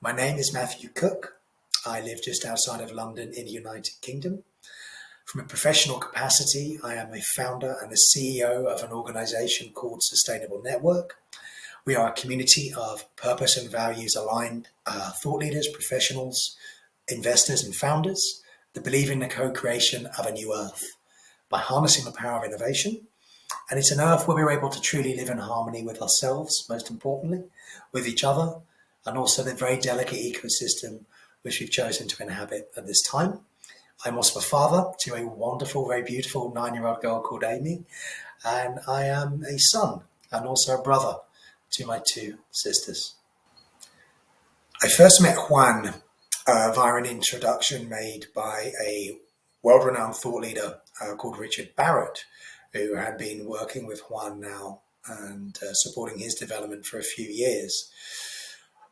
My name is Matthew Cook. I live just outside of London in the United Kingdom. From a professional capacity, I am a founder and a CEO of an organization called Sustainable Network. We are a community of purpose and values aligned thought leaders, professionals, investors, and founders that believe in the co-creation of a new earth by harnessing the power of innovation. And it's an earth where we're able to truly live in harmony with ourselves, most importantly, with each other, and also the very delicate ecosystem which we've chosen to inhabit at this time. I'm also a father to a wonderful, very beautiful 9-year-old girl called Amy, and I am a son and also a brother to my 2 sisters. I first met Juan via an introduction made by a world-renowned thought leader called Richard Barrett, who had been working with Juan now and supporting his development for a few years.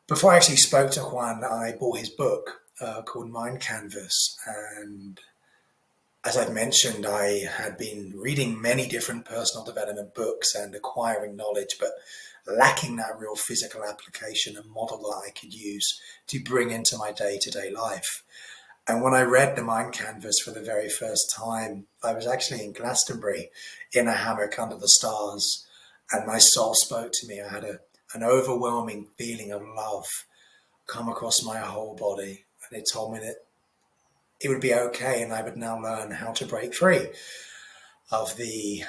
Before I actually spoke to Juan, I bought his book called Mind Canvas. And as I've mentioned, I had been reading many different personal development books and acquiring knowledge, but lacking that real physical application and model that I could use to bring into my day-to-day life. And when I read the Mind Canvas for the very first time, I was actually in Glastonbury in a hammock under the stars, and my soul spoke to me. I had an overwhelming feeling of love come across my whole body, and it told me that it would be okay, and I would now learn how to break free of the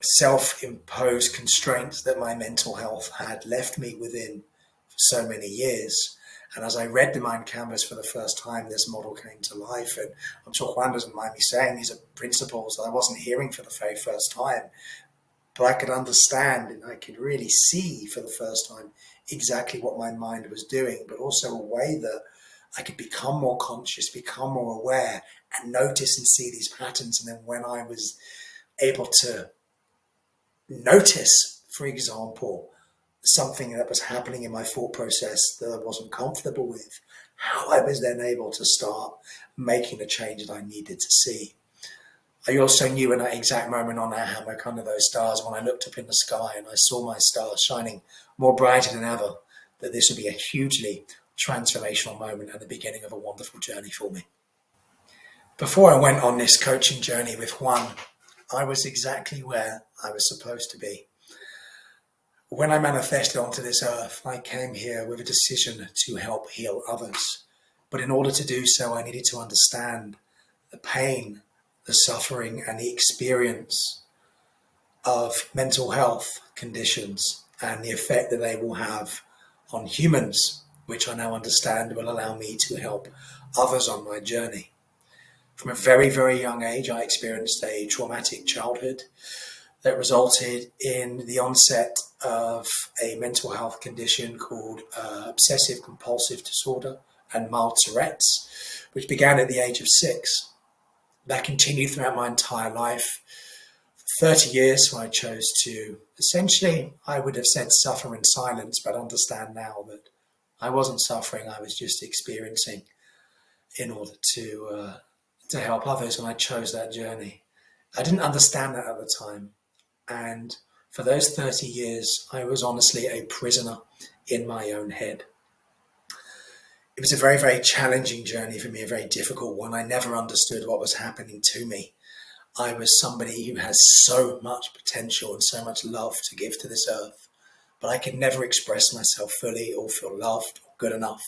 self-imposed constraints that my mental health had left me within for so many years. And as I read the Mind Canvas for the first time, this model came to life. And I'm sure Juan doesn't mind me saying these are principles that I wasn't hearing for the very first time, but I could understand and I could really see for the first time exactly what my mind was doing, but also a way that I could become more conscious, become more aware, and notice and see these patterns. And then when I was able to notice, for example, something that was happening in my thought process that I wasn't comfortable with, how I was then able to start making the change that I needed to see. I also knew in that exact moment on that hammock under those stars, when I looked up in the sky and I saw my stars shining more brighter than ever, that this would be a hugely transformational moment and the beginning of a wonderful journey for me. Before I went on this coaching journey with Juan, I was exactly where I was supposed to be. When I manifested onto this earth, I came here with a decision to help heal others. But in order to do so, I needed to understand the pain, the suffering, and the experience of mental health conditions and the effect that they will have on humans, which I now understand will allow me to help others on my journey. From a very, very young age, I experienced a traumatic childhood that resulted in the onset of a mental health condition called obsessive compulsive disorder and mild Tourette's, which began at the age of 6. That continued throughout my entire life. 30 years, so I chose to essentially, I would have said suffer in silence, but understand now that I wasn't suffering, I was just experiencing in order to help others, and I chose that journey. I didn't understand that at the time. And for those 30 years, I was honestly a prisoner in my own head. It was a very, very challenging journey for me, a very difficult one. I never understood what was happening to me. I was somebody who has so much potential and so much love to give to this earth, but I could never express myself fully or feel loved or good enough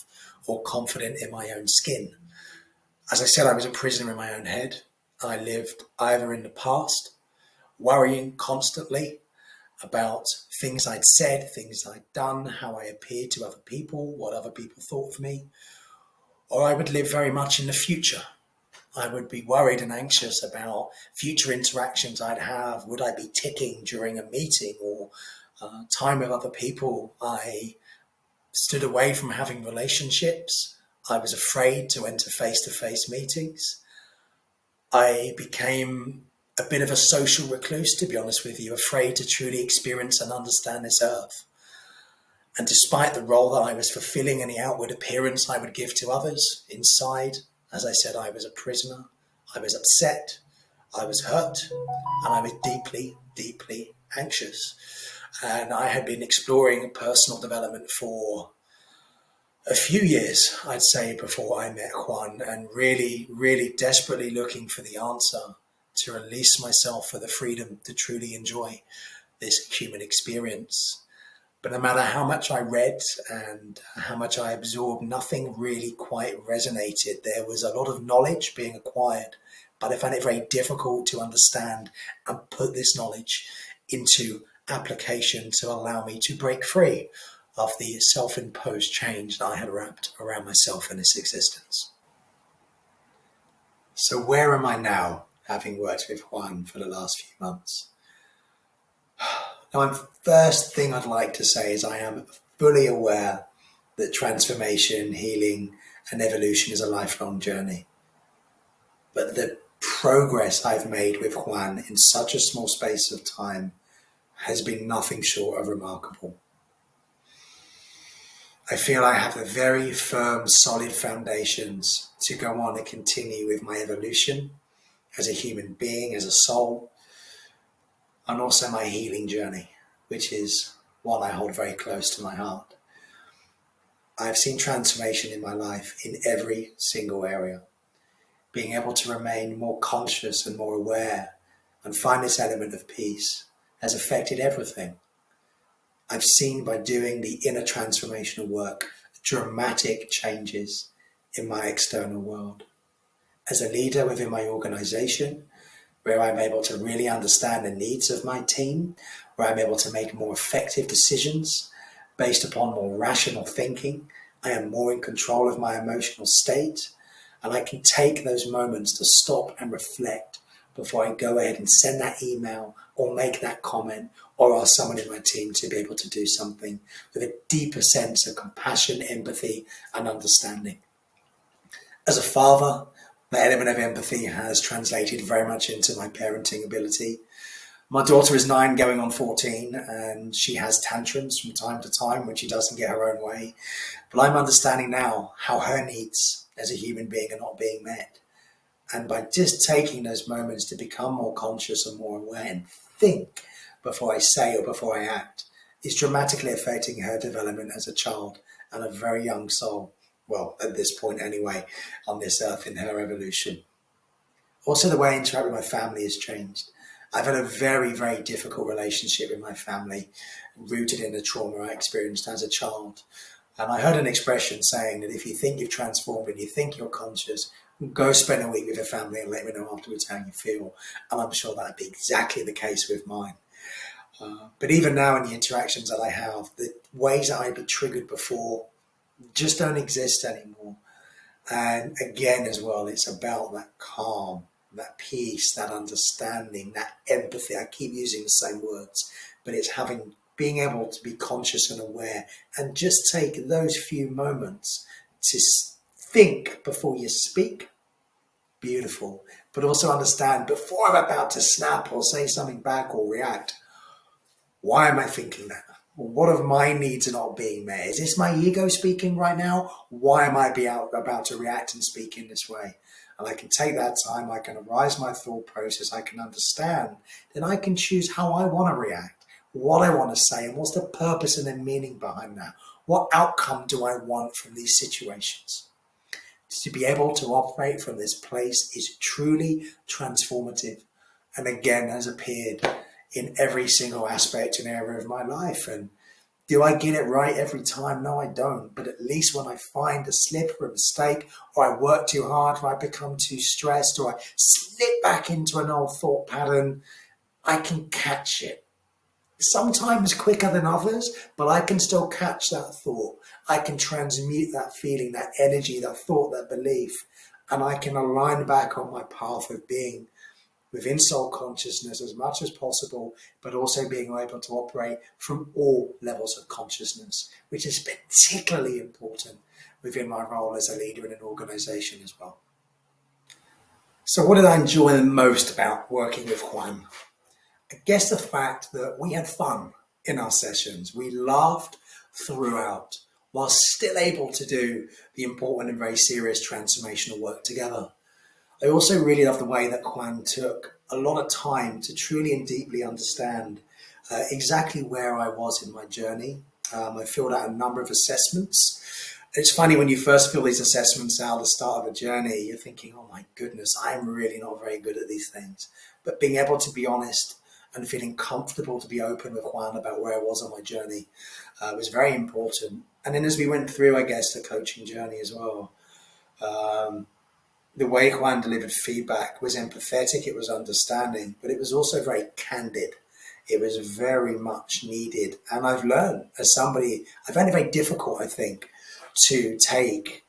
or confident in my own skin. As I said, I was a prisoner in my own head. I lived either in the past, worrying constantly about things I'd said, things I'd done, how I appeared to other people, what other people thought of me, or I would live very much in the future. I would be worried and anxious about future interactions I'd have. Would I be ticking during a meeting or time with other people? I stood away from having relationships. I was afraid to enter face-to-face meetings. I became a bit of a social recluse, to be honest with you, afraid to truly experience and understand this earth. And despite the role that I was fulfilling and the outward appearance I would give to others, inside, as I said, I was a prisoner. I was upset, I was hurt, and I was deeply, deeply anxious. And I had been exploring personal development for a few years, I'd say, before I met Juan, and really, really desperately looking for the answer to release myself for the freedom to truly enjoy this human experience. But no matter how much I read and how much I absorbed, nothing really quite resonated. There was a lot of knowledge being acquired, but I found it very difficult to understand and put this knowledge into application to allow me to break free of the self-imposed change that I had wrapped around myself in this existence. So where am I now, having worked with Juan for the last few months? Now, the first thing I'd like to say is I am fully aware that transformation, healing, and evolution is a lifelong journey. But the progress I've made with Juan in such a small space of time has been nothing short of remarkable. I feel I have the very firm, solid foundations to go on and continue with my evolution as a human being, as a soul, and also my healing journey, which is one I hold very close to my heart. I've seen transformation in my life in every single area. Being able to remain more conscious and more aware and find this element of peace has affected everything. I've seen, by doing the inner transformational work, dramatic changes in my external world. As a leader within my organization, where I'm able to really understand the needs of my team, where I'm able to make more effective decisions based upon more rational thinking, I am more in control of my emotional state, and I can take those moments to stop and reflect before I go ahead and send that email or make that comment or ask someone in my team to be able to do something with a deeper sense of compassion, empathy, and understanding. As a father, the element of empathy has translated very much into my parenting ability. My daughter is 9 going on 14, and she has tantrums from time to time when she doesn't get her own way. But I'm understanding now how her needs as a human being are not being met. And by just taking those moments to become more conscious and more aware and think before I say or before I act, is dramatically affecting her development as a child and a very young soul. Well, at this point anyway, on this earth in her evolution. Also, the way I interact with my family has changed. I've had a very, very difficult relationship with my family, rooted in the trauma I experienced as a child. And I heard an expression saying that if you think you've transformed and you think you're conscious, go spend a week with your family and let me know afterwards how you feel. And I'm sure that'd be exactly the case with mine. But even now in the interactions that I have, the ways that I'd be triggered before just don't exist anymore. And again, as well, it's about that calm, that peace, that understanding, that empathy. I keep using the same words, but it's being able to be conscious and aware and just take those few moments to think before you speak. Beautiful. But also understand, before I'm about to snap or say something back or react, why am I thinking that? What of my needs are not being met? Is this my ego speaking right now? Why am I about to react and speak in this way? And I can take that time, I can arise my thought process, I can understand, then I can choose how I want to react, what I want to say, and what's the purpose and the meaning behind that. What outcome do I want from these situations? To be able to operate from this place is truly transformative, and again has appeared in every single aspect and area of my life. And do I get it right every time? No, I don't. But at least when I find a slip or a mistake, or I work too hard, or I become too stressed, or I slip back into an old thought pattern, I can catch it. Sometimes quicker than others, but I can still catch that thought. I can transmute that feeling, that energy, that thought, that belief, and I can align back on my path of being within soul consciousness as much as possible, but also being able to operate from all levels of consciousness, which is particularly important within my role as a leader in an organization as well. So what did I enjoy the most about working with Juan? I guess the fact that we had fun in our sessions. We laughed throughout while still able to do the important and very serious transformational work together. I also really love the way that Juan took a lot of time to truly and deeply understand exactly where I was in my journey. I filled out a number of assessments It's funny when you first fill these assessments out at the start of a journey, you're thinking, oh my goodness, I'm really not very good at these things. But being able to be honest and feeling comfortable to be open with Juan about where I was on my journey was very important. And then as we went through, I guess, the coaching journey as well, um, the way Juan delivered feedback was empathetic, it was understanding, but it was also very candid. It was very much needed. And I've learned as somebody, I found it very difficult, I think, to take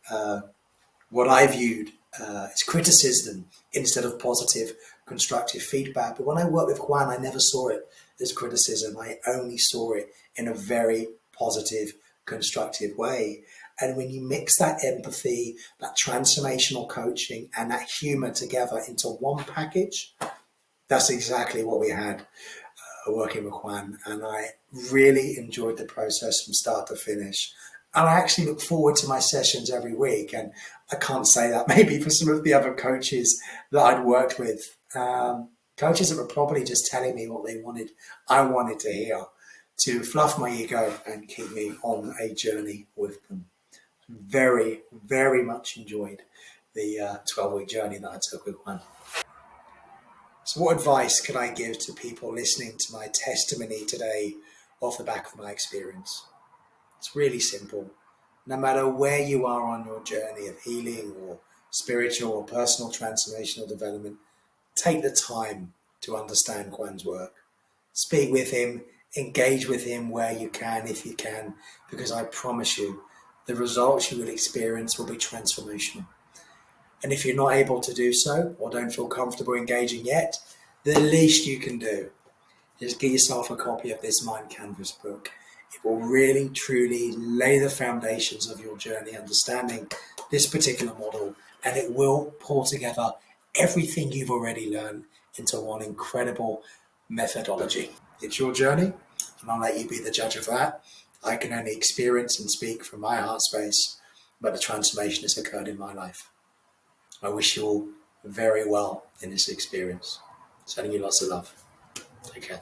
what I viewed as criticism instead of positive, constructive feedback. But when I worked with Juan, I never saw it as criticism. I only saw it in a very positive, constructive way. And when you mix that empathy, that transformational coaching, and that humor together into one package, that's exactly what we had working with Juan. And I really enjoyed the process from start to finish. And I actually look forward to my sessions every week. And I can't say that maybe for some of the other coaches that I'd worked with. Coaches that were probably just telling me what they wanted, I wanted to hear, to fluff my ego and keep me on a journey with them. Very, very much enjoyed the 12-week journey that I took with Juan. So, what advice could I give to people listening to my testimony today off the back of my experience? It's really simple. No matter where you are on your journey of healing or spiritual or personal transformational development, take the time to understand Juan's work. Speak with him, engage with him where you can, if you can, because I promise you, the results you will experience will be transformational. And if you're not able to do so or don't feel comfortable engaging yet, the least you can do is get yourself a copy of this Mind Canvas book. It will really, truly lay the foundations of your journey, understanding this particular model, and it will pull together everything you've already learned into one incredible methodology. It's your journey, and I'll let you be the judge of that. I can only experience and speak from my heart space, but the transformation has occurred in my life. I wish you all very well in this experience. Sending you lots of love. Take care.